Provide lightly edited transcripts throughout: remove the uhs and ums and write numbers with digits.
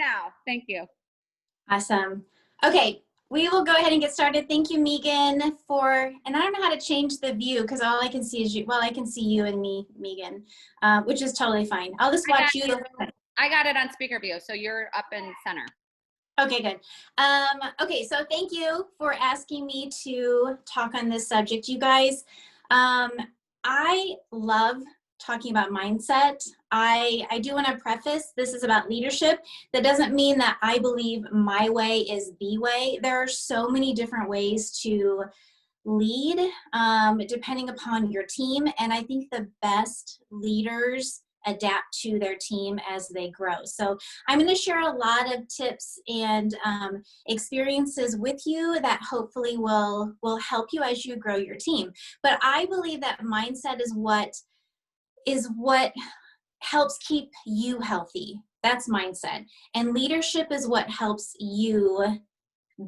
now. Thank you. Awesome. Okay, we will go ahead and get started. Thank you, Megan, and I don't know how to change the view because all I can see is you. Well, I can see you and me, Megan, which is totally fine. I'll just watch you. I got it on speaker view, so you're up in center. Okay, good. Okay, so thank you for asking me to talk on this subject, you guys. I love talking about mindset. I do want to preface, this is about leadership. That doesn't mean that I believe my way is the way. There are so many different ways to lead, depending upon your team. And I think the best leaders adapt to their team as they grow. So I'm going to share a lot of tips and experiences with you that hopefully will help you as you grow your team. But I believe that mindset is what helps keep you healthy. That's mindset. And leadership is what helps you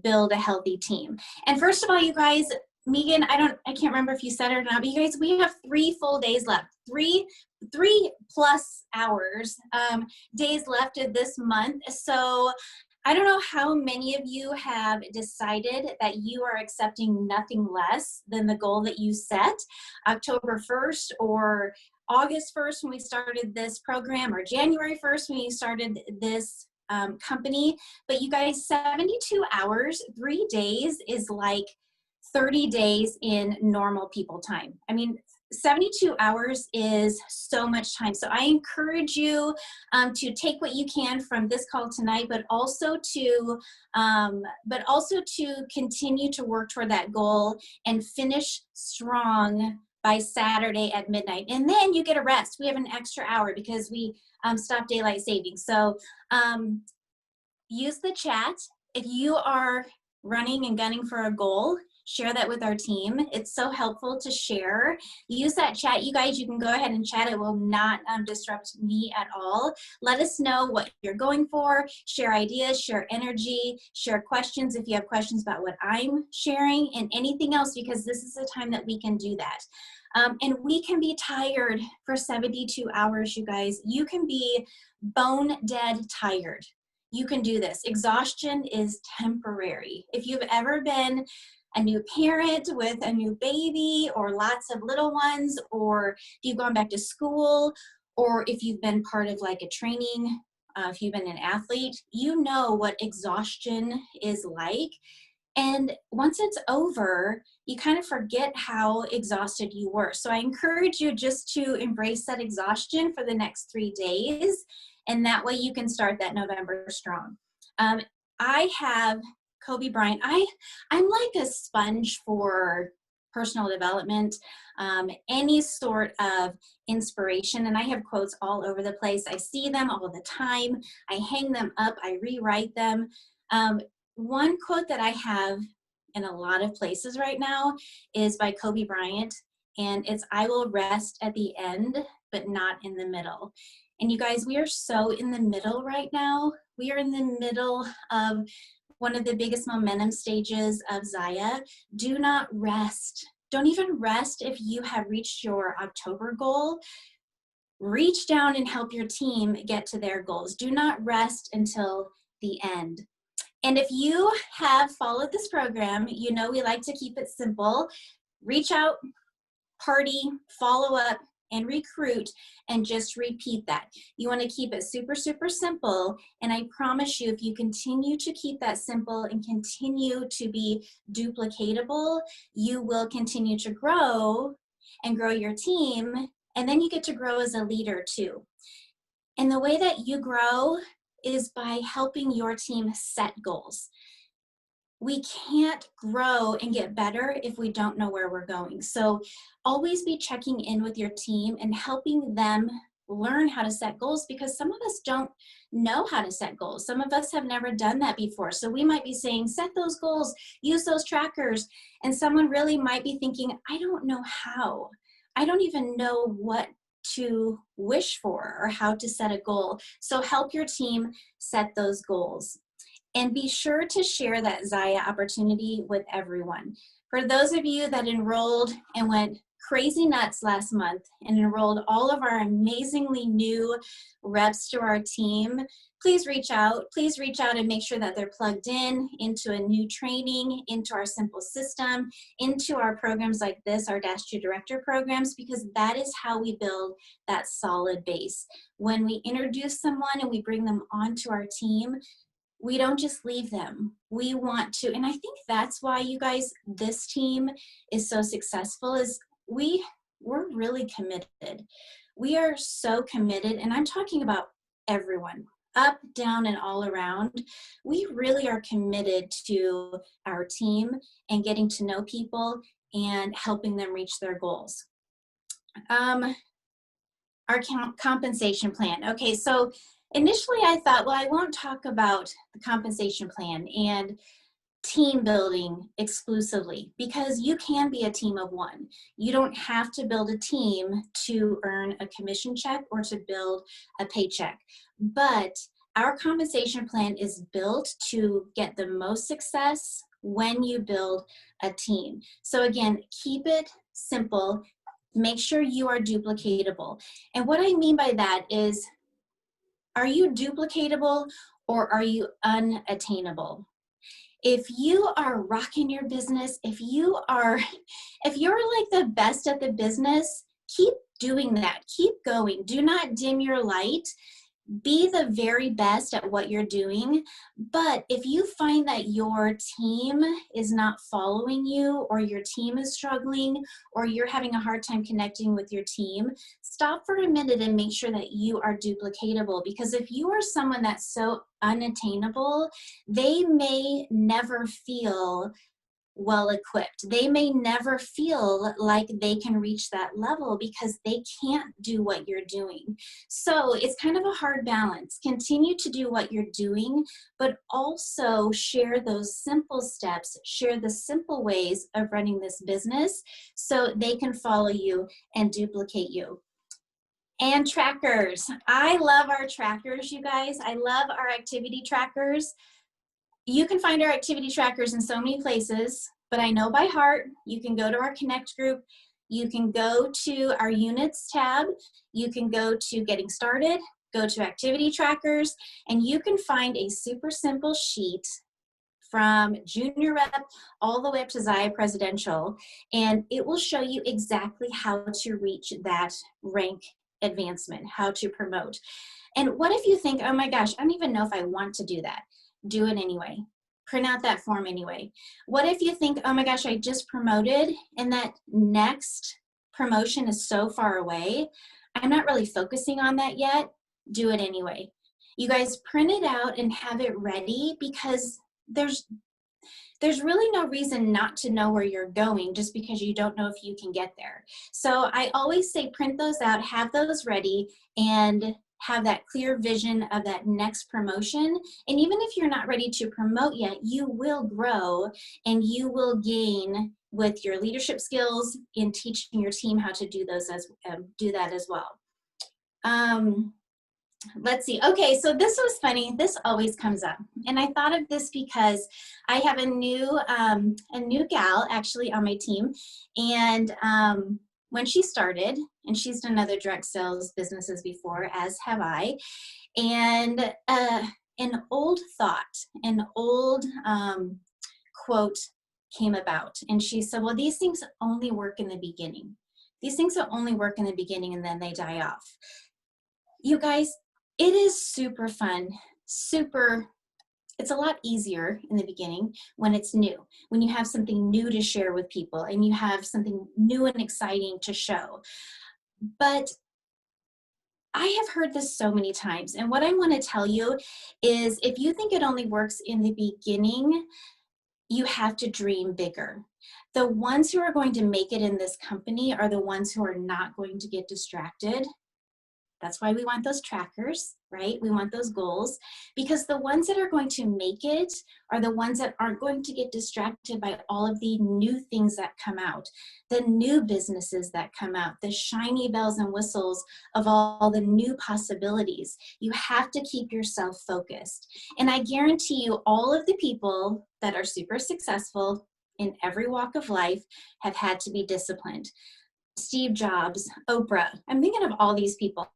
build a healthy team. And first of all, you guys, Megan, I can't remember if you said it or not, but you guys, we have 3 full days left, 3+ hours, days left of this month. So I don't know how many of you have decided that you are accepting nothing less than the goal that you set October 1st or August 1st when we started this program, or January 1st when you started this company. But you guys, 72 hours, 3 days is like 30 days in normal people time. I mean, 72 hours is so much time. So I encourage you to take what you can from this call tonight, but also to continue to work toward that goal and finish strong by Saturday at midnight. And then you get a rest. We have an extra hour because we stopped daylight savings. So use the chat. If you are running and gunning for a goal, share that with our team. It's so helpful to share. Use that chat. You guys, you can go ahead and chat. It will not disrupt me at all. Let us know what you're going for. Share ideas, share energy, share questions if you have questions about what I'm sharing and anything else, because this is the time that we can do that. And we can be tired for 72 hours, you guys. You can be bone dead tired. You can do this. Exhaustion is temporary. If you've ever been a new parent with a new baby or lots of little ones, or if you've gone back to school, or if you've been part of like a training, if you've been an athlete, you know what exhaustion is like. And once it's over, you kind of forget how exhausted you were. So I encourage you just to embrace that exhaustion for the next 3 days. And that way you can start that November strong. I have Kobe Bryant. I'm like a sponge for personal development, any sort of inspiration. And I have quotes all over the place. I see them all the time. I hang them up. I rewrite them. One quote that I have in a lot of places right now is by Kobe Bryant. And it's, "I will rest at the end, but not in the middle." And you guys, we are so in the middle right now. We are in the middle of one of the biggest momentum stages of Zaya. Do not rest. Don't even rest if you have reached your October goal. Reach down and help your team get to their goals. Do not rest until the end. And if you have followed this program, you know we like to keep it simple. Reach out, party, follow up, and recruit, and just repeat that. You want to keep it super, super simple. And I promise you, if you continue to keep that simple and continue to be duplicatable, you will continue to grow and grow your team. And then you get to grow as a leader too. And the way that you grow is by helping your team set goals. We can't grow and get better if we don't know where we're going. So always be checking in with your team and helping them learn how to set goals, because some of us don't know how to set goals. Some of us have never done that before. So we might be saying, set those goals, use those trackers. And someone really might be thinking, I don't know how. I don't even know what to wish for or how to set a goal. So help your team set those goals. And be sure to share that Zaya opportunity with everyone. For those of you that enrolled and went, crazy nuts last month and enrolled all of our amazingly new reps to our team, please reach out. Please reach out and make sure that they're plugged in into a new training, into our simple system, into our programs like this, our Dash to Director programs, because that is how we build that solid base. When we introduce someone and we bring them onto our team, we don't just leave them. We want to, and I think that's why you guys, this team is so successful, is we're really committed. We are so committed, and I'm talking about everyone, up, down, and all around. We really are committed to our team and getting to know people and helping them reach their goals. Our compensation plan. Okay, so initially I thought, well, I won't talk about the compensation plan and team building exclusively, because you can be a team of one. You don't have to build a team to earn a commission check or to build a paycheck. But our compensation plan is built to get the most success when you build a team. So again, keep it simple. Make sure you are duplicatable. And what I mean by that is, are you duplicatable or are you unattainable? If you are rocking your business, if you're like the best at the business, keep doing that. Keep going. Do not dim your light. Be the very best at what you're doing. But if you find that your team is not following you, or your team is struggling, or you're having a hard time connecting with your team, stop for a minute and make sure that you are duplicatable. Because if you are someone that's so unattainable, they may never feel well equipped. They may never feel like they can reach that level because they can't do what you're doing. So it's kind of a hard balance. Continue to do what you're doing, but also share those simple steps, share the simple ways of running this business so they can follow you and duplicate you. And trackers. I love our trackers, you guys. I love our activity trackers. You can find our activity trackers in so many places, but I know by heart. You can go to our Connect group. You can go to our units tab. You can go to Getting Started, go to activity trackers, and you can find a super simple sheet from junior rep all the way up to Zia Presidential, and it will show you exactly how to reach that rank advancement, how to promote. And what if you think, oh my gosh, I don't even know if I want to do that. Do it anyway. Print out that form anyway. What if you think, oh my gosh, I just promoted and that next promotion is so far away, I'm not really focusing on that yet. Do it anyway. You guys print it out and have it ready, because there's really no reason not to know where you're going just because you don't know if you can get there. So I always say print those out, have those ready, and have that clear vision of that next promotion. And even if you're not ready to promote yet, you will grow and you will gain with your leadership skills in teaching your team how to do those do that as well. Let's see. Okay, so this was funny. This always comes up, and I thought of this because I have a new gal actually on my team, and when she started, and she's done other direct sales businesses before, as have I, and an old thought, an old quote came about, and she said, "Well, these things only work in the beginning. These things will only work in the beginning, and then they die off." You guys, it is super fun, it's a lot easier in the beginning when it's new, when you have something new to share with people and you have something new and exciting to show. But I have heard this so many times, and what I want to tell you is, if you think it only works in the beginning, you have to dream bigger. The ones who are going to make it in this company are the ones who are not going to get distracted. That's why we want those trackers, right? We want those goals, because the ones that are going to make it are the ones that aren't going to get distracted by all of the new things that come out, the new businesses that come out, the shiny bells and whistles of all the new possibilities. You have to keep yourself focused. And I guarantee you, all of the people that are super successful in every walk of life have had to be disciplined. Steve Jobs, Oprah. I'm thinking of all these people.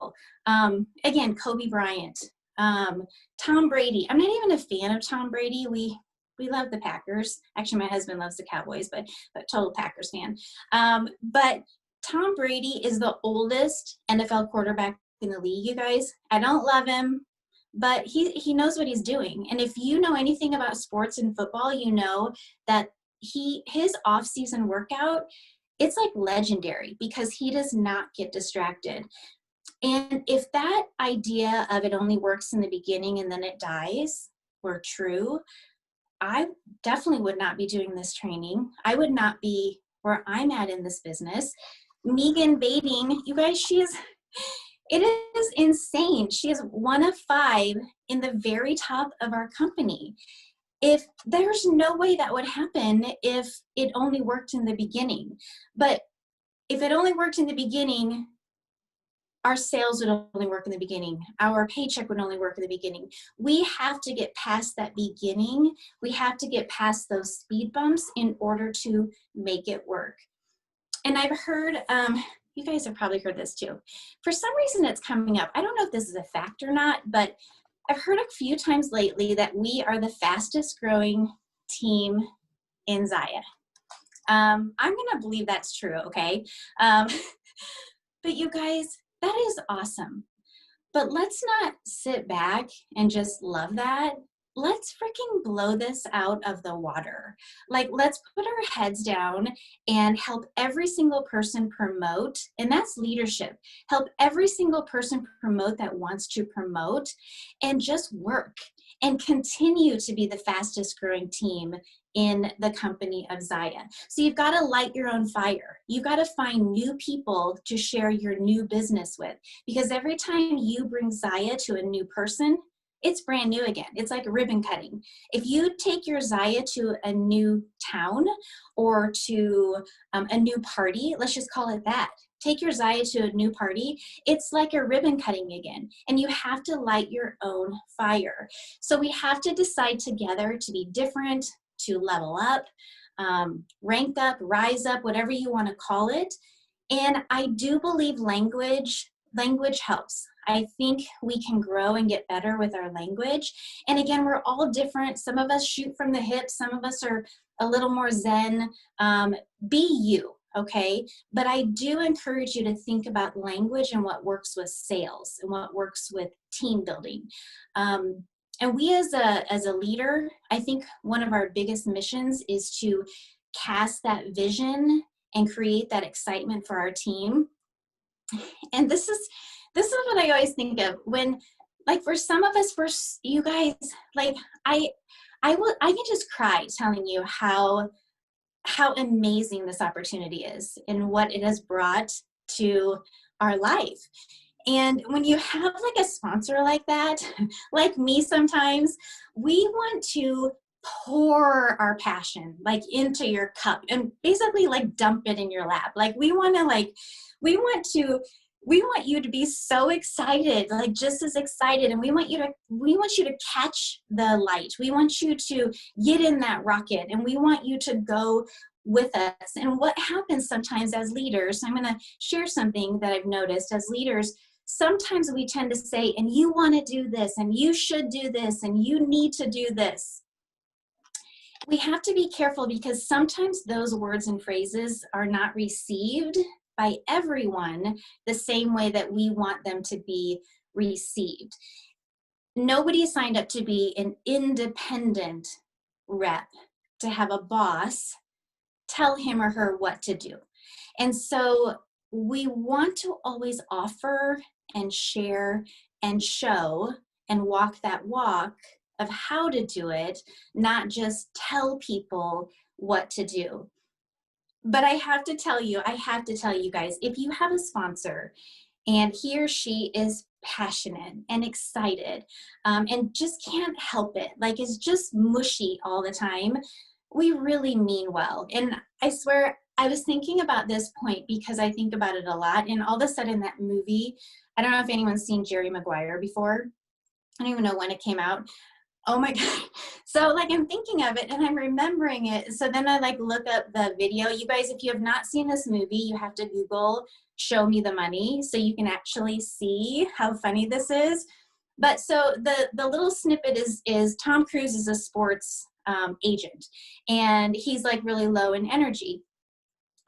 Again, Kobe Bryant, Tom Brady. I'm not even a fan of Tom Brady. We love the Packers. Actually, my husband loves the Cowboys, but total Packers fan. But Tom Brady is the oldest NFL quarterback in the league, you guys. I don't love him, but he knows what he's doing. And if you know anything about sports and football, you know that his off-season workout, it's like legendary because he does not get distracted. And if that idea of it only works in the beginning and then it dies were true, I definitely would not be doing this training. I would not be where I'm at in this business. Megan Bading, you guys, it is insane. She is one of 5 in the very top of our company. If there's no way that would happen if it only worked in the beginning. But if it only worked in the beginning, our sales would only work in the beginning. Our paycheck would only work in the beginning. We have to get past that beginning. We have to get past those speed bumps in order to make it work. And I've heard, you guys have probably heard this too. For some reason it's coming up. I don't know if this is a fact or not, but I've heard a few times lately that we are the fastest growing team in Zaya. I'm gonna believe that's true, okay? But you guys, that is awesome. But let's not sit back and just love that. Let's freaking blow this out of the water. Like, let's put our heads down and help every single person promote, and that's leadership. Help every single person promote that wants to promote, and just work and continue to be the fastest growing team in the company of Zaya. So you've got to light your own fire. You've got to find new people to share your new business with, because every time you bring Zaya to a new person, it's brand new again. It's like ribbon cutting. If you take your Zaya to a new town or to a new party, let's just call it that. Take your Zaya to a new party, it's like a ribbon cutting again. And you have to light your own fire. So we have to decide together to be different, to level up, rank up, rise up, whatever you want to call it. And I do believe language helps. I think we can grow and get better with our language. And again, we're all different. Some of us shoot from the hip. Some of us are a little more zen. Be you, okay? But I do encourage you to think about language and what works with sales and what works with team building. And we as a leader, I think one of our biggest missions is to cast that vision and create that excitement for our team. And this is what I always think of when, like, for some of us, you guys, like, I can just cry telling you how amazing this opportunity is and what it has brought to our life. And when you have like a sponsor like that, like me sometimes, we want to pour our passion like into your cup and basically like dump it in your lap. Like we want you to be so excited, like just as excited. And we want you to catch the light. We want you to get in that rocket, and we want you to go with us. And what happens sometimes as leaders, I'm going to share something that I've noticed as leaders. Sometimes we tend to say, and you want to do this, and you should do this, and you need to do this. We have to be careful because sometimes those words and phrases are not received by everyone the same way that we want them to be received. Nobody signed up to be an independent rep, to have a boss tell him or her what to do. And so we want to always offer and share and show and walk that walk of how to do it, not just tell people what to do. But I have to tell you guys, if you have a sponsor and he or she is passionate and excited and just can't help it, like it's just mushy all the time, we really mean well. And I swear, I was thinking about this point because I think about it a lot. And all of a sudden that movie, I don't know if anyone's seen Jerry Maguire before. I don't even know when it came out. Oh my God. So like I'm thinking of it and I'm remembering it. So then I like look up the video. You guys, if you have not seen this movie, you have to Google Show Me the Money so you can actually see how funny this is. But so the little snippet is Tom Cruise is a sports agent, and he's like really low in energy.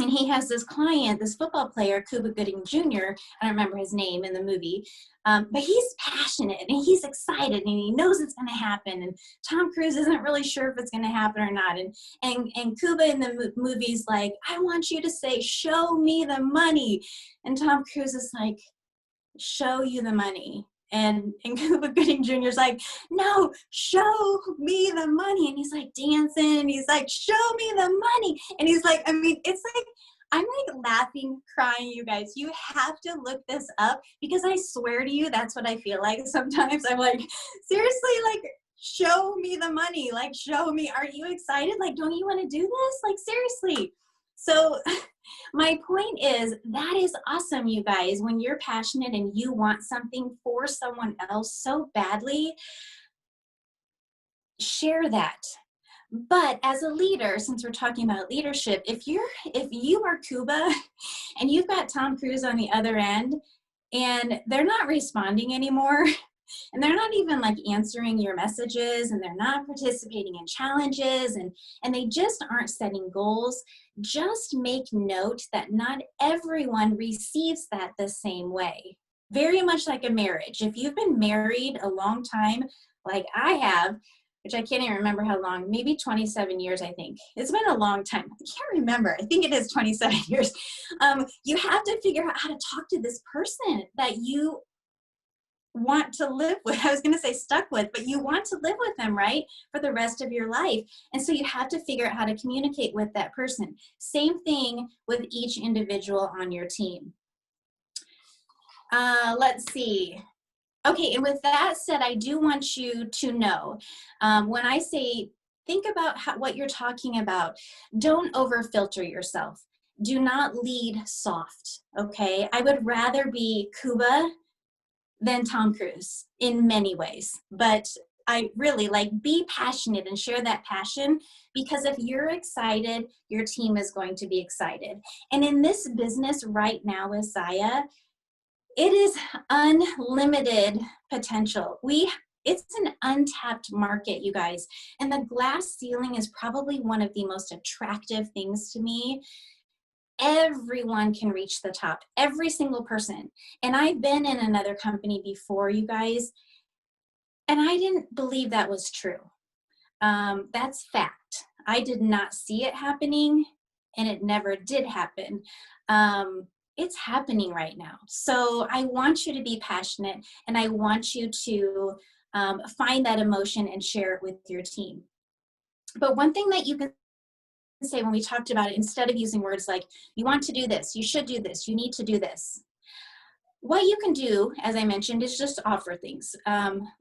And he has this client, this football player, Cuba Gooding Jr. I don't remember his name in the movie, but he's passionate and he's excited and he knows it's going to happen. And Tom Cruise isn't really sure if it's going to happen or not. And Cuba in the movie's like, I want you to say, show me the money. And Tom Cruise is like, show you the money. And Cuba Gooding Jr. is like, no, show me the money. And he's like dancing. And he's like, show me the money. And he's like, I mean, it's like, I'm like laughing, crying, you guys. You have to look this up because I swear to you, that's what I feel like sometimes. I'm like, seriously, like, show me the money. Like, show me. Are you excited? Like, don't you want to do this? Like, seriously. So my point is that is awesome, you guys. When you're passionate and you want something for someone else so badly, share that. But as a leader, since we're talking about leadership, if you are Cuba and you've got Tom Cruise on the other end and they're not responding anymore, and they're not even like answering your messages, and they're not participating in challenges, and they just aren't setting goals, just make note that not everyone receives that the same way. Very much like a marriage. If you've been married a long time, like I have, which I can't even remember how long, maybe 27 years, I think. It's been a long time. I can't remember. I think it is 27 years. You have to figure out how to talk to this person that you want to live with. I was going to say stuck with, but you want to live with them, right? For the rest of your life. And so you have to figure out how to communicate with that person. Same thing with each individual on your team. Let's see. Okay, and with that said, I do want you to know, when I say think about what you're talking about, don't over filter yourself. Do not lead soft, okay? I would rather be Cuba than Tom Cruise in many ways, but I really like be passionate and share that passion, because if you're excited, your team is going to be excited. And in this business right now with Zaya, it is unlimited potential. It's an untapped market, you guys. And the glass ceiling is probably one of the most attractive things to me. Everyone can reach the top, every single person. And I've been in another company before, you guys, and I didn't believe that was true. That's fact. I did not see it happening, and it never did happen. It's happening right now. So I want you to be passionate, and I want you to find that emotion and share it with your team. But one thing that you can say when we talked about it, instead of using words like, you want to do this, you should do this, you need to do this. What you can do, as I mentioned, is just offer things.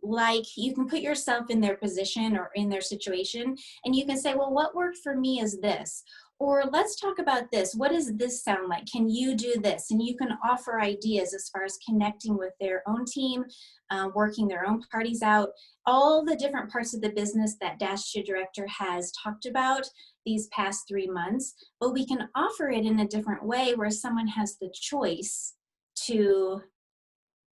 Like you can put yourself in their position or in their situation, and you can say, well, what worked for me is this. Or let's talk about this. What does this sound like? Can you do this? And you can offer ideas as far as connecting with their own team, working their own parties out, all the different parts of the business that Dash to Director has talked about these past 3 months. But we can offer it in a different way where someone has the choice to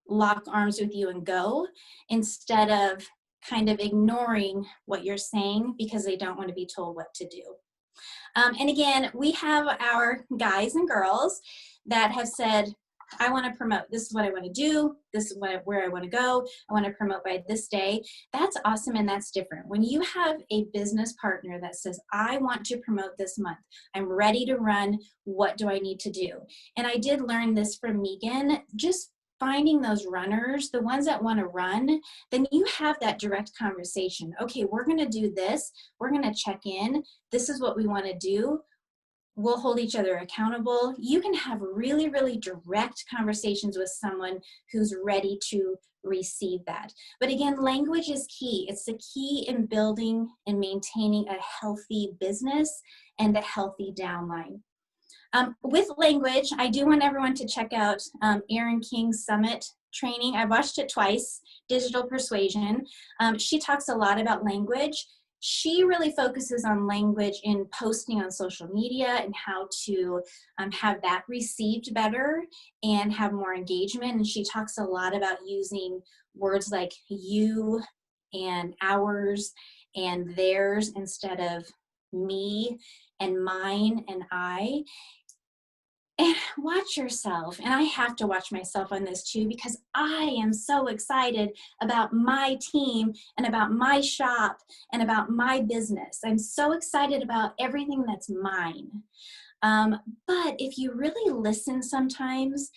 lock arms with you and go, instead of kind of ignoring what you're saying because they don't want to be told what to do. And again, we have our guys and girls that have said, I want to promote. This is what I want to do. This is where I want to go. I want to promote by this day. That's awesome, and that's different. When you have a business partner that says, I want to promote this month. I'm ready to run. What do I need to do? And I did learn this from Megan, just finding those runners, the ones that want to run, then you have that direct conversation. Okay, we're going to do this. We're going to check in. This is what we want to do. We'll hold each other accountable. You can have really, really direct conversations with someone who's ready to receive that. But again, language is key. It's the key in building and maintaining a healthy business and a healthy downline. With language, I do want everyone to check out Erin King's Summit training. I watched it twice, Digital Persuasion. She talks a lot about language. She really focuses on language in posting on social media and how to have that received better and have more engagement. And she talks a lot about using words like you and ours and theirs instead of me and mine and I. And watch yourself. And I have to watch myself on this too, because I am so excited about my team and about my shop and about my business. I'm so excited about everything that's mine. But if you really listen sometimes,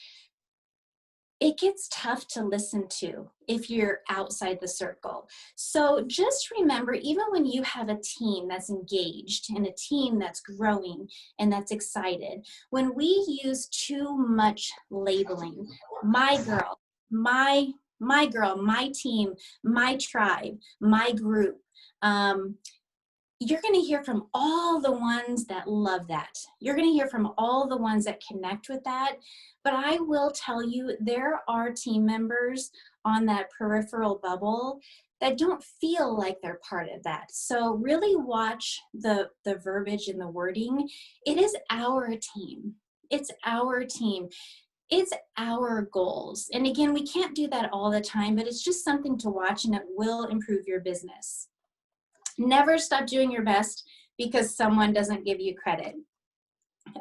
it gets tough to listen to if you're outside the circle. So just remember, even when you have a team that's engaged and a team that's growing and that's excited, when we use too much labeling, my girl, my girl, my team, my tribe, my group, you're going to hear from all the ones that love that. You're going to hear from all the ones that connect with that. But I will tell you, there are team members on that peripheral bubble that don't feel like they're part of that. So really watch the verbiage and the wording. It is our team. It's our team. It's our goals. And again, we can't do that all the time, but it's just something to watch, and it will improve your business. Never stop doing your best because someone doesn't give you credit.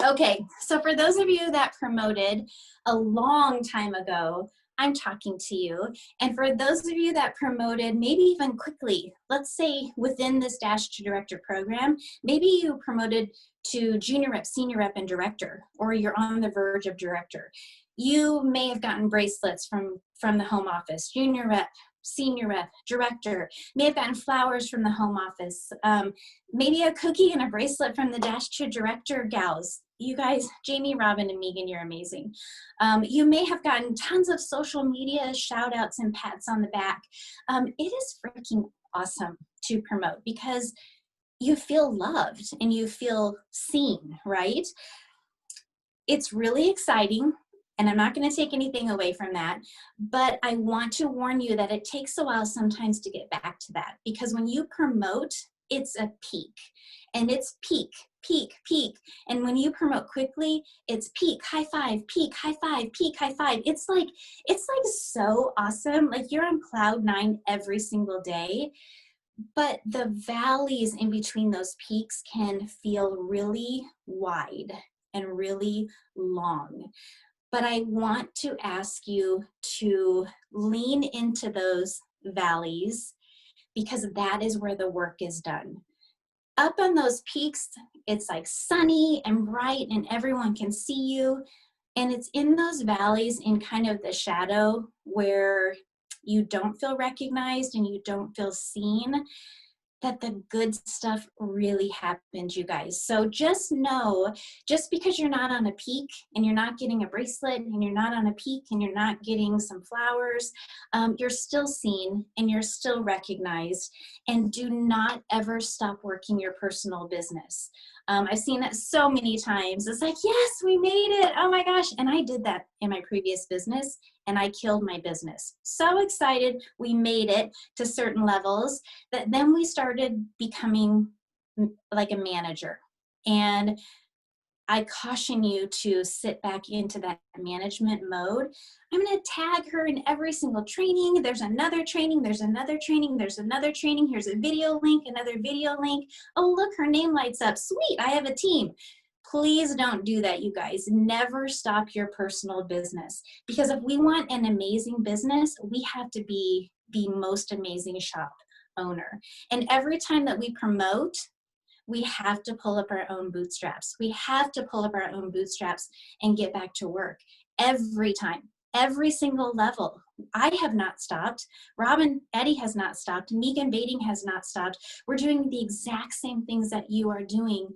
Okay, so for those of you that promoted a long time ago, I'm talking to you. And for those of you that promoted maybe even quickly, let's say within this Dash to Director program, maybe you promoted to junior rep, senior rep, and director, or you're on the verge of director. You may have gotten bracelets from the home office, junior rep, senior rep, director, may have gotten flowers from the home office, maybe a cookie and a bracelet from the Dash to Director gals. You guys, Jamie, Robin, and Megan, you're amazing. You may have gotten tons of social media shout outs and pats on the back. It is freaking awesome to promote because you feel loved and you feel seen, right? It's really exciting. And I'm not going to take anything away from that, but I want to warn you that it takes a while sometimes to get back to that, because when you promote, it's a peak, and it's peak, peak, peak. And when you promote quickly, it's peak, high five, peak, high five, peak, high five. It's like so awesome. Like you're on cloud 9 every single day, but the valleys in between those peaks can feel really wide and really long. But I want to ask you to lean into those valleys, because that is where the work is done. Up on those peaks, it's like sunny and bright and everyone can see you. And it's in those valleys, in kind of the shadow, where you don't feel recognized and you don't feel seen, that the good stuff really happens, you guys. So just know, just because you're not on a peak and you're not getting a bracelet and you're not on a peak and you're not getting some flowers, you're still seen and you're still recognized. And do not ever stop working your personal business. I've seen that so many times. It's like, yes, we made it. Oh my gosh. And I did that in my previous business and I killed my business. So excited we made it to certain levels that then we started becoming like a manager. And I caution you to sit back into that management mode. I'm going to tag her in every single training. There's another training. There's another training. There's another training. Here's a video link, another video link. Oh, look, her name lights up. Sweet, I have a team. Please don't do that, you guys. Never stop your personal business. Because if we want an amazing business, we have to be the most amazing shop owner. And every time that we promote, we have to pull up our own bootstraps. We have to pull up our own bootstraps and get back to work every time, every single level. I have not stopped. Robin Eddy has not stopped. Megan Bating has not stopped. We're doing the exact same things that you are doing,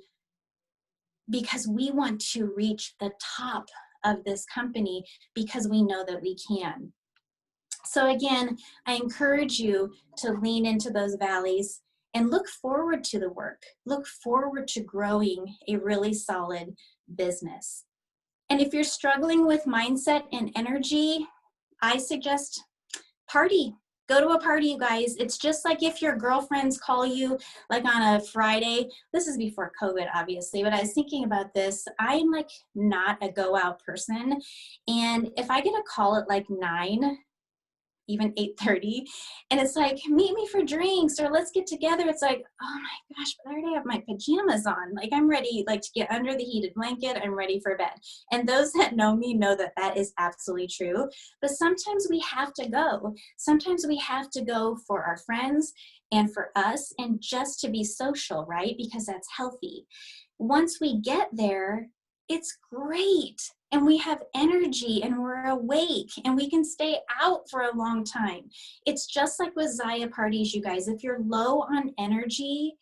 because we want to reach the top of this company, because we know that we can. So again, I encourage you to lean into those valleys and look forward to the work. Look forward to growing a really solid business. And if you're struggling with mindset and energy, I suggest party. Go to a party, you guys. It's just like if your girlfriends call you like on a Friday. This is before COVID, obviously, but I was thinking about this. I'm like not a go out person. And if I get a call at like 9, even 8:30, and it's like, meet me for drinks or let's get together. It's like, oh my gosh, but I already have my pajamas on. Like I'm ready like to get under the heated blanket. I'm ready for bed. And those that know me know that that is absolutely true. But sometimes we have to go. Sometimes we have to go for our friends and for us and just to be social, right? Because that's healthy. Once we get there, it's great. And we have energy and we're awake and we can stay out for a long time. It's just like with Zaya parties, you guys. If you're low on energy,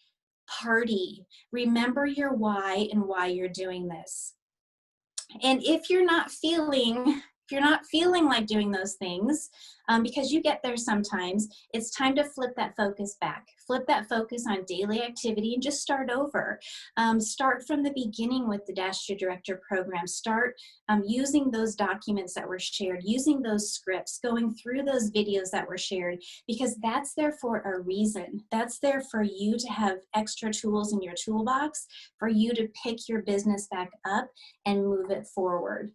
party. Remember your why and why you're doing this. And if you're not feeling like doing those things, because you get there sometimes, it's time to flip that focus back. Flip that focus on daily activity and just start over. Start from the beginning with the Dash Your Director program. Start using those documents that were shared, using those scripts, going through those videos that were shared, because that's there for a reason. That's there for you to have extra tools in your toolbox, for you to pick your business back up and move it forward.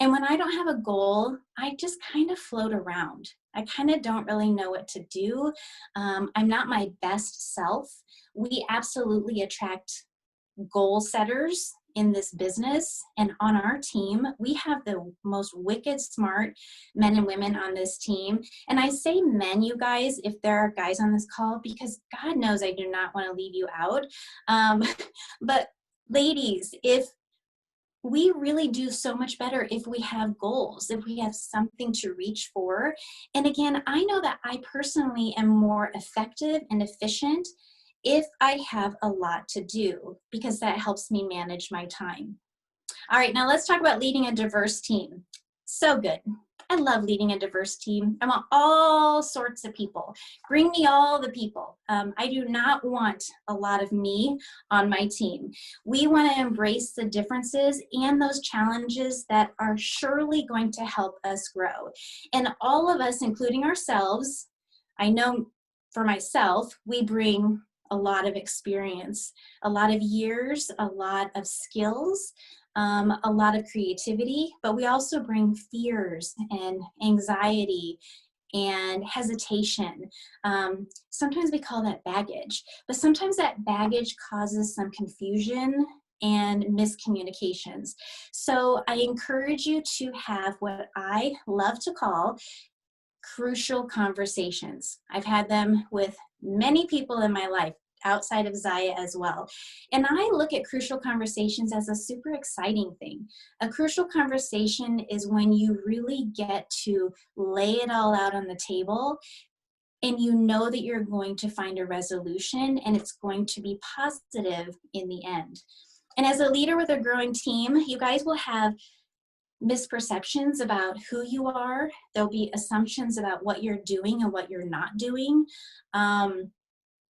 And when I don't have a goal, I just kind of float around. I kind of don't really know what to do. I'm not my best self. We absolutely attract goal setters in this business. And on our team, we have the most wicked smart men and women on this team. And I say men, you guys, if there are guys on this call, because God knows I do not want to leave you out. But ladies, if we really do so much better if we have goals, if we have something to reach for. And again, I know that I personally am more effective and efficient if I have a lot to do, because that helps me manage my time. All right, now let's talk about leading a diverse team. So good. I love leading a diverse team. I want all sorts of people. Bring me all the people. I do not want a lot of me on my team. We want to embrace the differences and those challenges that are surely going to help us grow. And all of us, including ourselves, I know for myself, we bring a lot of experience, a lot of years, a lot of skills, a lot of creativity, but we also bring fears and anxiety and hesitation. Sometimes we call that baggage, but sometimes that baggage causes some confusion and miscommunications. So I encourage you to have what I love to call crucial conversations. I've had them with many people in my life, outside of Zaya as well. And I look at crucial conversations as a super exciting thing. A crucial conversation is when you really get to lay it all out on the table and you know that you're going to find a resolution and it's going to be positive in the end. And as a leader with a growing team, you guys will have misperceptions about who you are. There'll be assumptions about what you're doing and what you're not doing.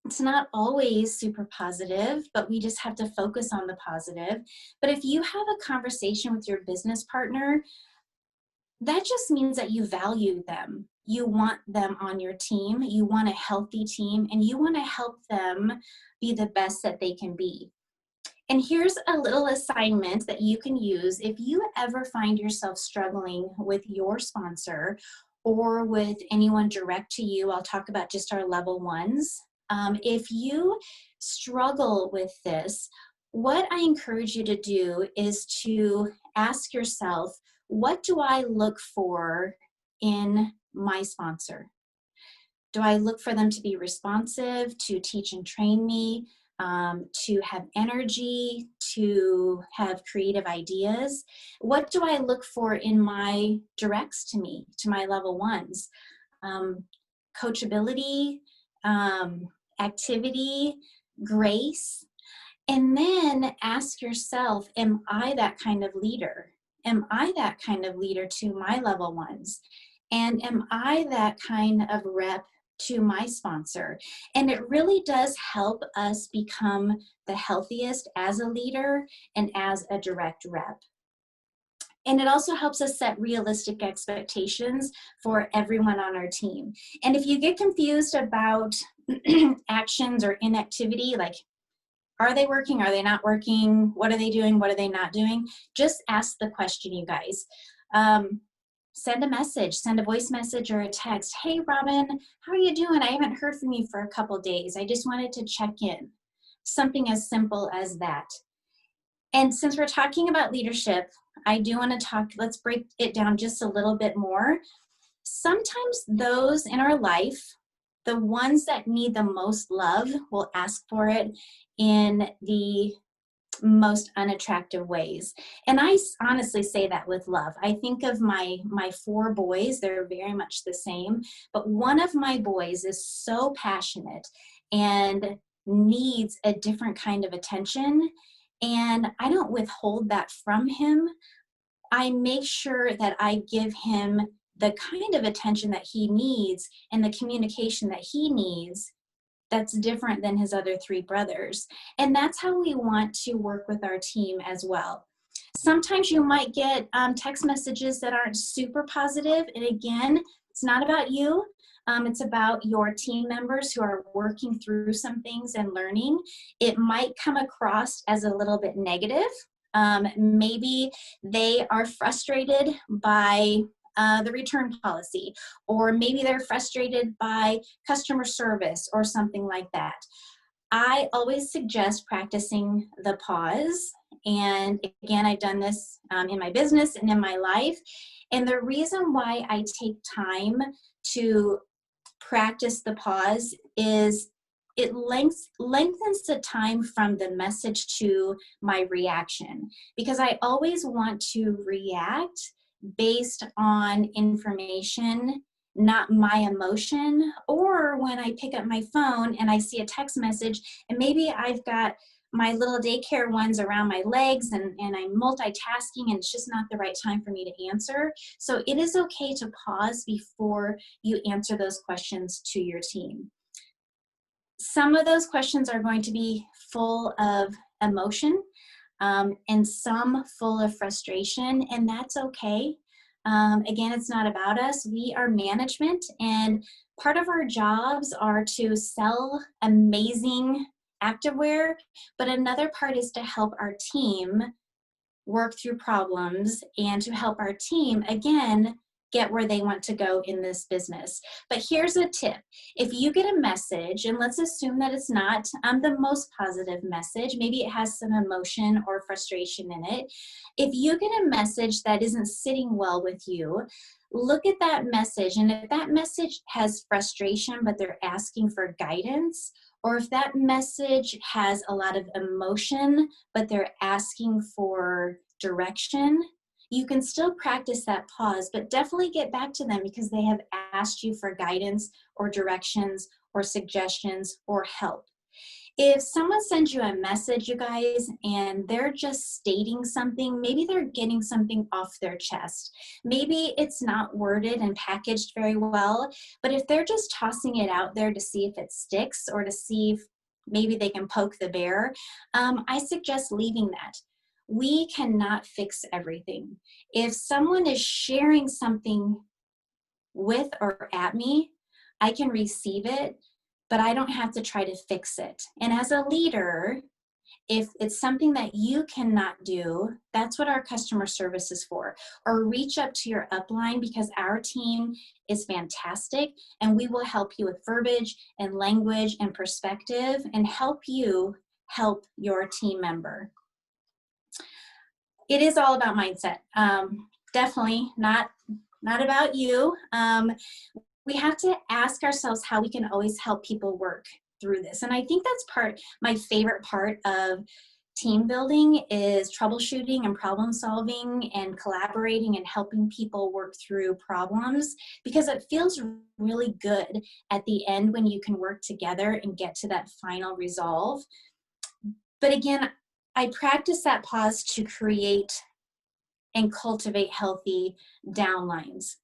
It's not always super positive, but we just have to focus on the positive. But if you have a conversation with your business partner, that just means that you value them. You want them on your team. You want a healthy team, and you want to help them be the best that they can be. And here's a little assignment that you can use if you ever find yourself struggling with your sponsor or with anyone direct to you. I'll talk about just our level ones. If you struggle with this, what I encourage you to do is to ask yourself, what do I look for in my sponsor? Do I look for them to be responsive, to teach and train me, to have energy, to have creative ideas? What do I look for in my directs to me, to my level ones? Coachability, activity, grace, and then ask yourself, am I that kind of leader? Am I that kind of leader to my level ones? And am I that kind of rep to my sponsor. And it really does help us become the healthiest as a leader and as a direct rep. And it also helps us set realistic expectations for everyone on our team. And if you get confused about actions or inactivity, like, are they working? Are they not working? What are they doing? What are they not doing? Just ask the question, you guys. Send a message, send a voice message or a text. Hey, Robin, how are you doing? I haven't heard from you for a couple days. I just wanted to check in. Something as simple as that. And since we're talking about leadership, I do want to talk, let's break it down just a little bit more. Sometimes those in our life, the ones that need the most love, will ask for it in the most unattractive ways. And I honestly say that with love. I think of my 4 boys, they're very much the same, but one of my boys is so passionate and needs a different kind of attention. And I don't withhold that from him. I make sure that I give him the kind of attention that he needs and the communication that he needs that's different than his other 3 brothers. And that's how we want to work with our team as well. Sometimes you might get text messages that aren't super positive. And again, it's not about you. It's about your team members who are working through some things and learning. It might come across as a little bit negative. Maybe they are frustrated by the return policy, or maybe they're frustrated by customer service or something like that. I always suggest practicing the pause. And again, I've done this in my business and in my life. And the reason why I take time to practice the pause is it lengthens the time from the message to my reaction, because I always want to react based on information, not my emotion. Or when I pick up my phone and I see a text message and maybe I've got my little daycare ones around my legs and I'm multitasking and it's just not the right time for me to answer. So it is okay to pause before you answer those questions to your team. Some of those questions are going to be full of emotion, and some full of frustration, and that's okay. Again, it's not about us. We are management, and part of our jobs are to sell amazing activewear, but another part is to help our team work through problems and to help our team, again, get where they want to go in this business. But here's a tip. If you get a message, and let's assume that it's not the most positive message, maybe it has some emotion or frustration in it. If you get a message that isn't sitting well with you, look at that message. And if that message has frustration, but they're asking for guidance, or if that message has a lot of emotion, but they're asking for direction, you can still practice that pause, but definitely get back to them because they have asked you for guidance or directions or suggestions or help. If someone sends you a message, you guys, and they're just stating something, maybe they're getting something off their chest. Maybe it's not worded and packaged very well, but if they're just tossing it out there to see if it sticks or to see if maybe they can poke the bear, I suggest leaving that. We cannot fix everything. If someone is sharing something with or at me, I can receive it, but I don't have to try to fix it. And as a leader, if it's something that you cannot do, that's what our customer service is for. Or reach up to your upline, because our team is fantastic and we will help you with verbiage and language and perspective and help you help your team member. It is all about mindset. Definitely not about you. We have to ask ourselves how we can always help people work through this. And I think that's my favorite part of team building is troubleshooting and problem solving and collaborating and helping people work through problems, because it feels really good at the end when you can work together and get to that final resolve. But again, I practice that pause to create and cultivate healthy downlines.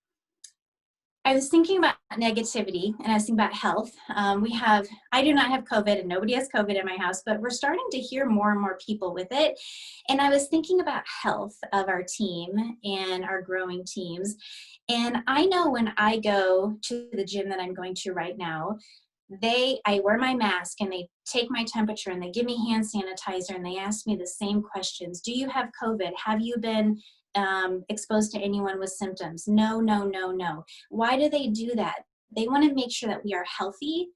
I was thinking about negativity and I was thinking about health. I do not have COVID and nobody has COVID in my house, but we're starting to hear more and more people with it. And I was thinking about health of our team and our growing teams. And I know when I go to the gym that I'm going to right now, I wear my mask and they take my temperature and they give me hand sanitizer and they ask me the same questions. Do you have COVID? Have you been exposed to anyone with symptoms? No, no, no, no. Why do they do that? They want to make sure that we are healthy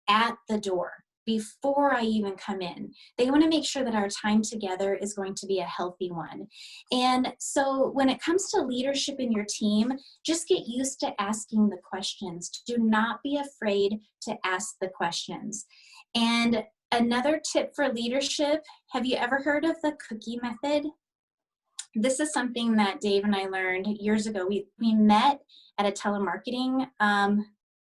at the door before I even come in. They want to make sure that our time together is going to be a healthy one. And so when it comes to leadership in your team, just get used to asking the questions. Do not be afraid to ask the questions. And another tip for leadership, have you ever heard of the cookie method? This is something that Dave and I learned years ago. We met at a telemarketing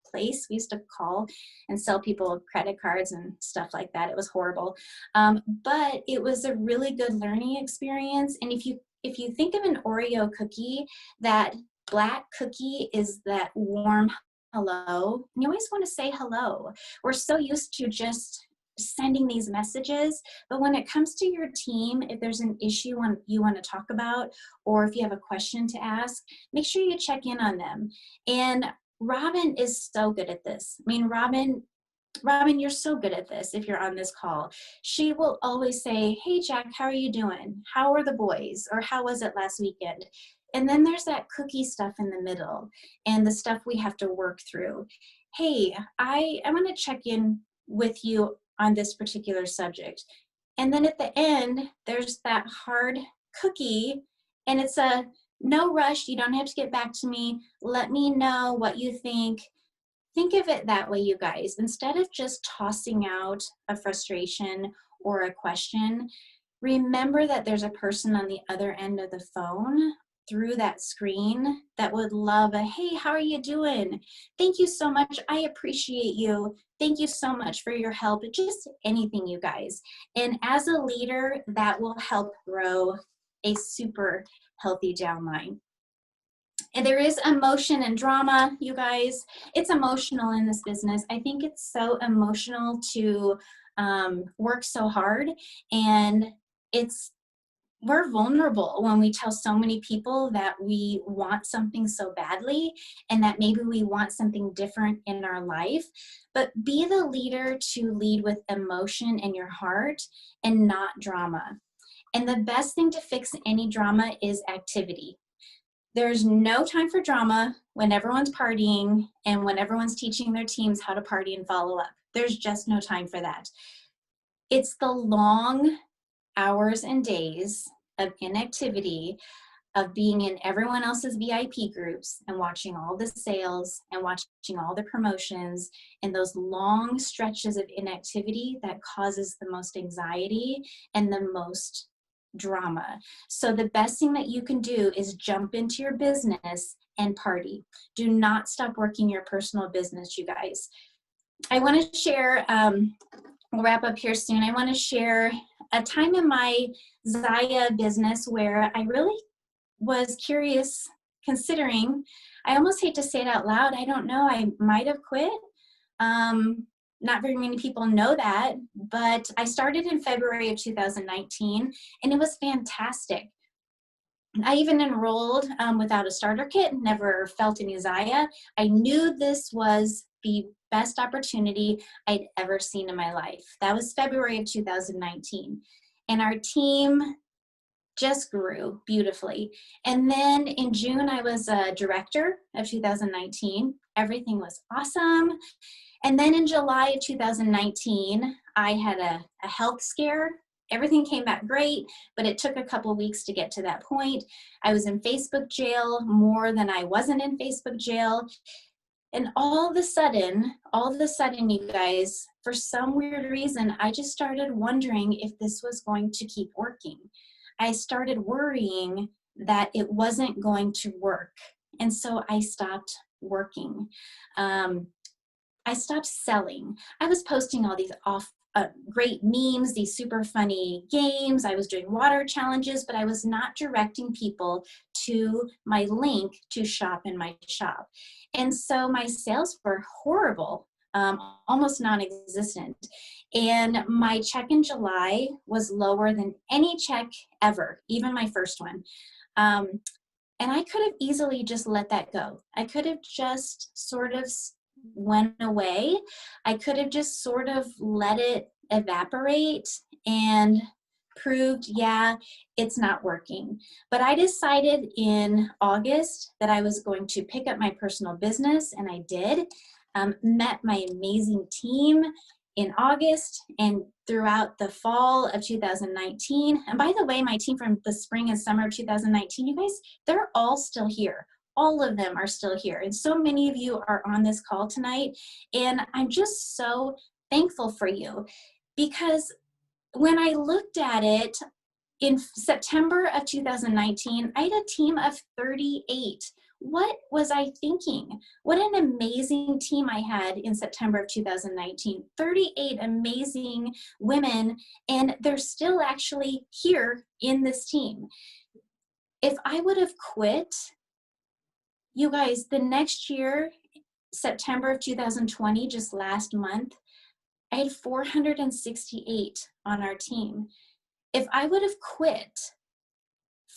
place. We used to call and sell people credit cards and stuff like that. It was horrible, but it was a really good learning experience. And if you think of an Oreo cookie, that black cookie is that warm hello. And you always want to say hello. We're so used to just sending these messages, but when it comes to your team, if there's an issue you want to talk about, or if you have a question to ask, make sure you check in on them. And Robin is so good at this. I mean, Robin, you're so good at this if you're on this call. She will always say, hey, Jack, how are you doing? How are the boys? Or how was it last weekend? And then there's that cookie stuff in the middle and the stuff we have to work through. Hey, I want to check in with you on this particular subject. And then at the end, there's that hard cookie, and it's a no rush. You don't have to get back to me. Let me know what you think. Think of it that way, you guys. Instead of just tossing out a frustration or a question, remember that there's a person on the other end of the phone through that screen that would love a, hey, how are you doing? Thank you so much. I appreciate you. Thank you so much for your help. Just anything, you guys. And as a leader, that will help grow a super healthy downline. And there is emotion and drama, you guys. It's emotional in this business. I think it's so emotional to work so hard, and we're vulnerable when we tell so many people that we want something so badly and that maybe we want something different in our life. But be the leader to lead with emotion in your heart and not drama. And the best thing to fix any drama is activity. There's no time for drama when everyone's partying and when everyone's teaching their teams how to party and follow up. There's just no time for that. It's the long hours and days of inactivity, of being in everyone else's VIP groups and watching all the sales and watching all the promotions, and those long stretches of inactivity that causes the most anxiety and the most drama. So the best thing that you can do is jump into your business and party. Do not stop working your personal business, you guys. I want to share, we'll wrap up here soon. I want to share a time in my Zaya business where I really was curious, considering, I almost hate to say it out loud, I don't know, I might have quit. Not very many people know that, but I started in February of 2019, and it was fantastic. I even enrolled without a starter kit, never felt any Zaya. I knew this was the best opportunity I'd ever seen in my life. That was February of 2019. And our team just grew beautifully. And then in June, I was a director of 2019. Everything was awesome. And then in July of 2019, I had a health scare. Everything came back great, but it took a couple of weeks to get to that point. I was in Facebook jail more than I wasn't in Facebook jail. And all of a sudden, you guys, for some weird reason, I just started wondering if this was going to keep working. I started worrying that it wasn't going to work. And so I stopped working. I stopped selling. I was posting all these great memes, these super funny games. I was doing water challenges, but I was not directing people to my link to shop in my shop. And so my sales were horrible, almost non-existent. And my check in July was lower than any check ever, even my first one. Um, and I could have easily just let that go. I could have just sort of went away. I could have just sort of let it evaporate and proved, yeah, it's not working. But I decided in August that I was going to pick up my personal business, and I did. Met my amazing team in August and throughout the fall of 2019. And by the way, my team from the spring and summer of 2019, you guys, they're all still here. All of them are still here. And so many of you are on this call tonight. And I'm just so thankful for you, because when I looked at it in September of 2019, I had a team of 38. What was I thinking? What an amazing team I had in September of 2019. 38 amazing women, and they're still actually here in this team. If I would have quit, you guys, the next year, September of 2020, just last month, I had 468 on our team. If I would have quit,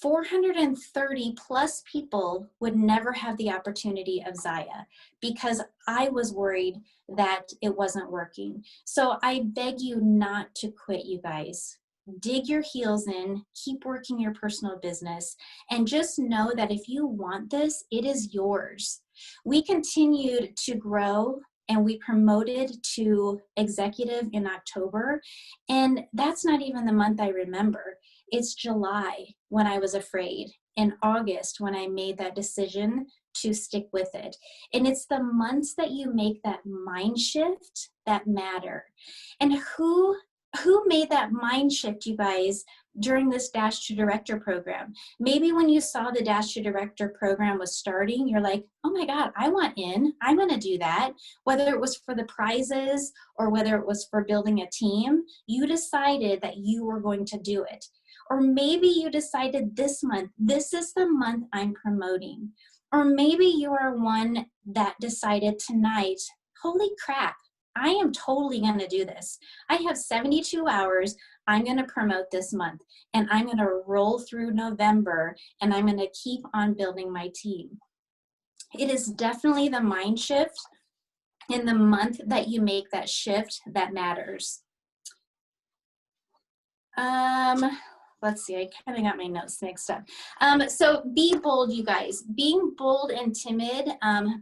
430 plus people would never have the opportunity of Zaya, because I was worried that it wasn't working. So I beg you not to quit, you guys. Dig your heels in, keep working your personal business, and just know that if you want this, it is yours. We continued to grow, and we promoted to executive in October, and that's not even the month I remember. It's July when I was afraid, and August when I made that decision to stick with it. And it's the months that you make that mind shift that matter. And who made that mind shift, you guys, during this Dash to Director program? Maybe when you saw the Dash to Director program was starting, you're like, oh my God, I want in. I'm going to do that. Whether it was for the prizes or whether it was for building a team, you decided that you were going to do it. Or maybe you decided this month, this is the month I'm promoting. Or maybe you are one that decided tonight, holy crap, I am totally going to do this. I have 72 hours. I'm going to promote this month, and I'm going to roll through November, and I'm going to keep on building my team. It is definitely the mind shift in the month that you make that shift that matters. Let's see, I kind of got my notes mixed up. So be bold, you guys. Being bold and timid,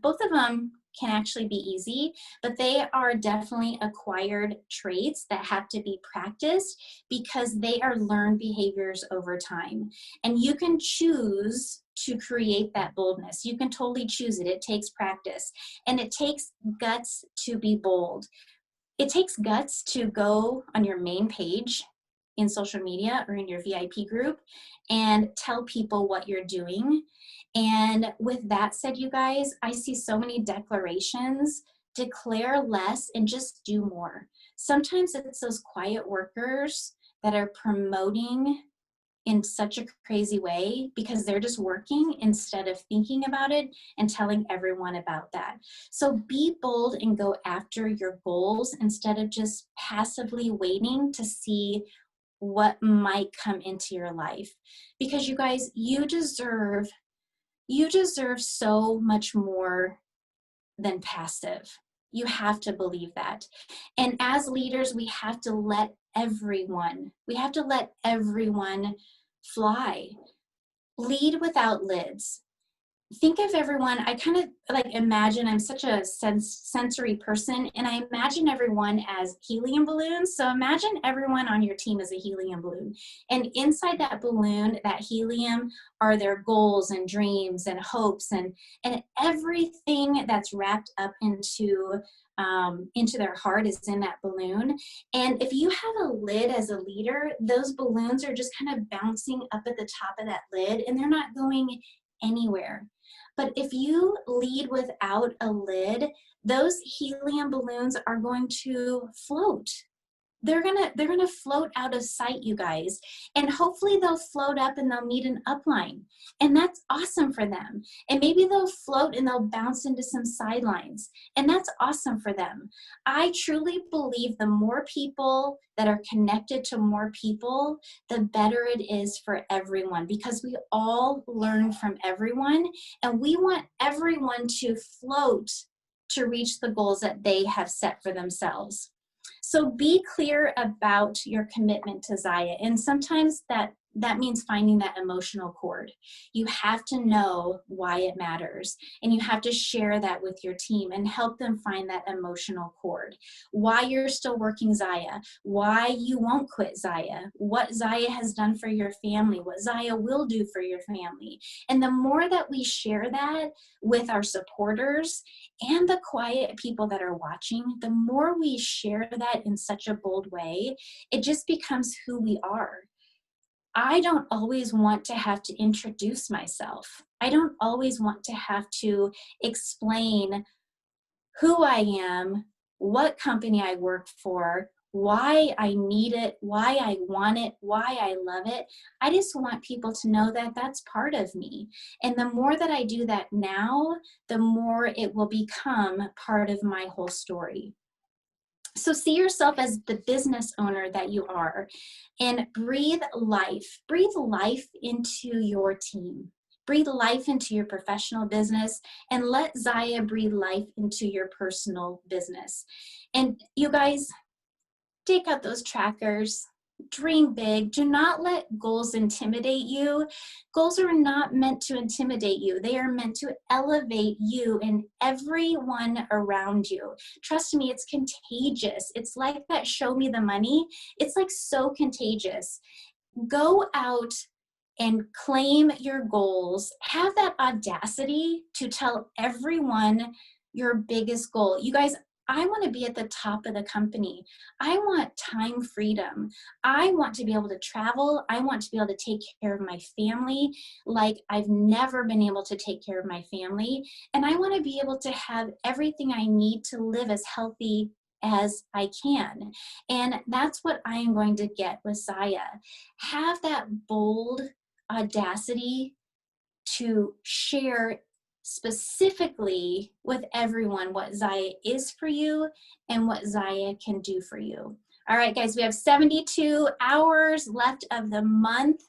both of them can actually be easy, but they are definitely acquired traits that have to be practiced because they are learned behaviors over time. And you can choose to create that boldness. You can totally choose it. It takes practice, and it takes guts to be bold. It takes guts to go on your main page in social media or in your VIP group and tell people what you're doing. And with that said, you guys, I see so many declarations: declare less and just do more. Sometimes it's those quiet workers that are promoting in such a crazy way because they're just working instead of thinking about it and telling everyone about that. So be bold and go after your goals instead of just passively waiting to see what might come into your life. Because you guys, you deserve so much more than passive. You have to believe that. And as leaders, we have to let everyone fly. Lead without lids. Think of everyone, I kind of like imagine, I'm such a sensory person, and I imagine everyone as helium balloons. So imagine everyone on your team as a helium balloon. And inside that balloon, that helium, are their goals and dreams and hopes and everything that's wrapped up into their heart is in that balloon. And if you have a lid as a leader, those balloons are just kind of bouncing up at the top of that lid, and they're not going anywhere. But if you lead without a lid, those helium balloons are going to float. they're gonna float out of sight, you guys. And hopefully they'll float up and they'll meet an upline. And that's awesome for them. And maybe they'll float and they'll bounce into some sidelines. And that's awesome for them. I truly believe the more people that are connected to more people, the better it is for everyone, because we all learn from everyone, and we want everyone to float to reach the goals that they have set for themselves. So be clear about your commitment to Zaya. And sometimes that means finding that emotional cord. You have to know why it matters, and you have to share that with your team and help them find that emotional cord. Why you're still working Zaya, why you won't quit Zaya, what Zaya has done for your family, what Zaya will do for your family. And the more that we share that with our supporters and the quiet people that are watching, the more we share that in such a bold way, it just becomes who we are. I don't always want to have to introduce myself. I don't always want to have to explain who I am, what company I work for, why I need it, why I want it, why I love it. I just want people to know that that's part of me. And the more that I do that now, the more it will become part of my whole story. So see yourself as the business owner that you are, and breathe life. Breathe life into your team. Breathe life into your professional business, and let Zaya breathe life into your personal business. And you guys, take out those trackers. Dream big. Do not let goals intimidate you. Goals are not meant to intimidate you. They are meant to elevate you and everyone around you. Trust me, it's contagious. It's like that show me the money. It's like so contagious. Go out and claim your goals. Have that audacity to tell everyone your biggest goal. You guys, I want to be at the top of the company. I want time freedom. I want to be able to travel. I want to be able to take care of my family like I've never been able to take care of my family. And I want to be able to have everything I need to live as healthy as I can. And that's what I am going to get with Zaya. Have that bold audacity to share specifically with everyone what Zaya is for you and what Zaya can do for you. All right, guys, we have 72 hours left of the month.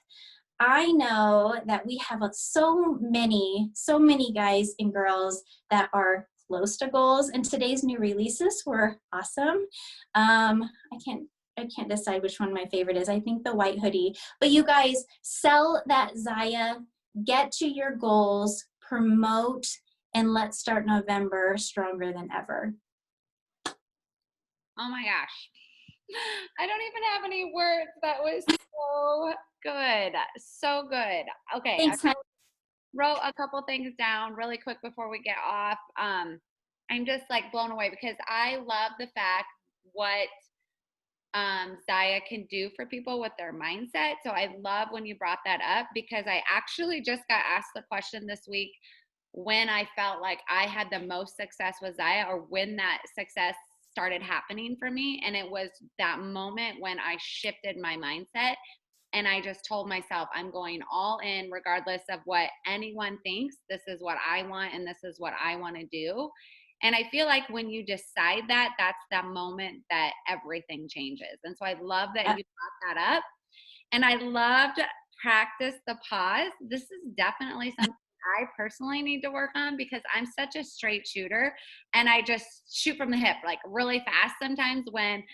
I know that we have so many guys and girls that are close to goals, and today's new releases were awesome. I can't decide which one my favorite is. I think the white hoodie. But you guys, sell that Zaya, get to your goals, promote, and let's start November stronger than ever. Oh my gosh. I don't even have any words. That was so good. So good. Okay. Thanks, I honey. wrote a couple things down really quick before we get off. I'm just like blown away because I love the fact what Zaya can do for people with their mindset. So I love when you brought that up, because I actually just got asked the question this week when I felt like I had the most success with Zaya, or when that success started happening for me. And it was that moment when I shifted my mindset and I just told myself, I'm going all in regardless of what anyone thinks. This is what I want, and this is what I want to do. And I feel like when you decide that, that's the moment that everything changes. And so I love that you brought that up. And I loved practice the pause. This is definitely something I personally need to work on, because I'm such a straight shooter and I just shoot from the hip, like really fast sometimes when,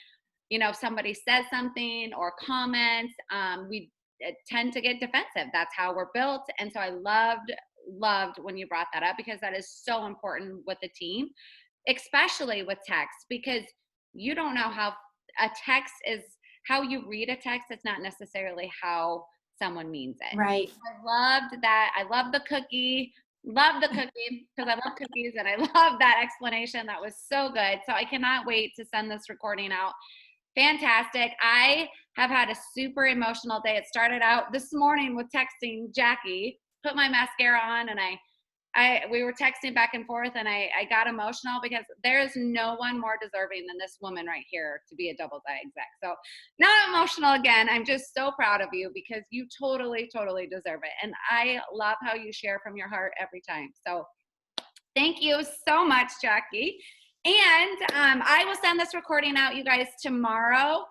you know, if somebody says something or comments, we tend to get defensive. That's how we're built. And so I loved when you brought that up, because that is so important with the team, especially with text, because you don't know how a text is, how you read a text. It's not necessarily how someone means it. Right. I loved that. I love the cookie. Love the cookie, because I love cookies, and I love that explanation. That was so good. So I cannot wait to send this recording out. Fantastic. I have had a super emotional day. It started out this morning with texting Jacqui, put my mascara on, and I we were texting back and forth, and I got emotional because there is no one more deserving than this woman right here to be a double die exec. So now I'm emotional again. I'm just so proud of you because you totally, totally deserve it. And I love how you share from your heart every time. So thank you so much, Jacqui. And I will send this recording out, you guys, tomorrow.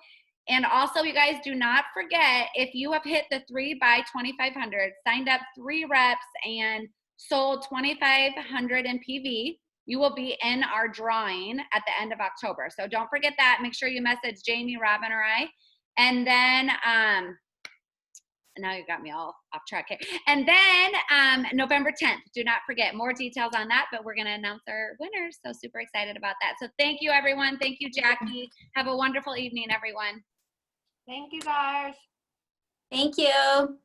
And also, you guys, do not forget, if you have hit the 3 by 2,500, signed up 3 reps, and sold 2,500 in PV, you will be in our drawing at the end of October. So don't forget that. Make sure you message Jamie, Robin, or I. And then, now you got me all off track here. And then November 10th, do not forget, more details on that, but we're going to announce our winners. So super excited about that. So thank you, everyone. Thank you, Jacqui. Have a wonderful evening, everyone. Thank you, guys. Thank you.